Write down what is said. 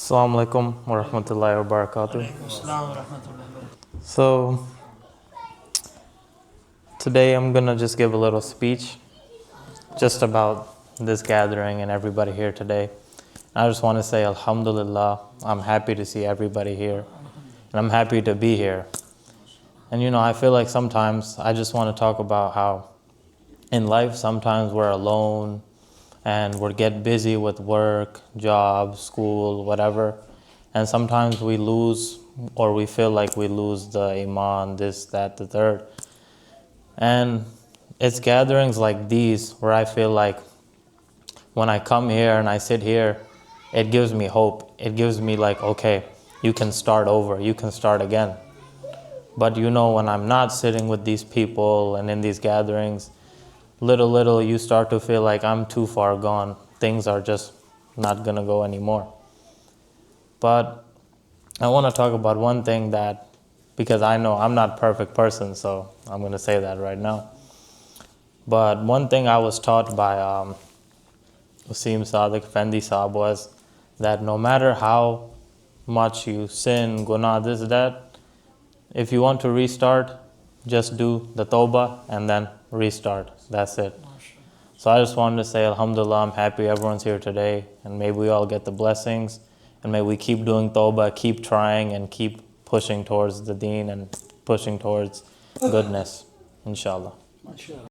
Assalamu alaikum wa rahmatullahi wa barakatuh. So, today I'm gonna just give a little speech just about this gathering and everybody here today. I just want to say Alhamdulillah, I'm happy to see everybody here and I'm happy to be here. And I feel like sometimes I just want to talk about how in life sometimes we're alone and we get busy with work, job, school, whatever. And sometimes we lose or we feel like we lose the iman, this, that, the third. And it's gatherings like these where I feel like when I come here and I sit here, it gives me hope. It gives me like, okay, you can start over, you can start again. But when I'm not sitting with these people and in these gatherings, little you start to feel like I'm too far gone. Things are just not gonna go anymore. But I want to talk about one thing because I know I'm not a perfect person, so I'm gonna say that right now. But one thing I was taught by Waseem Sadiq Fendi Saab was that no matter how much you sin, guna, this, that, if you want to restart, just do the tawbah and then restart. That's it. So I just wanted to say, Alhamdulillah, I'm happy everyone's here today, and may we all get the blessings, and may we keep doing tawbah, keep trying, and keep pushing towards the deen and pushing towards goodness, inshallah.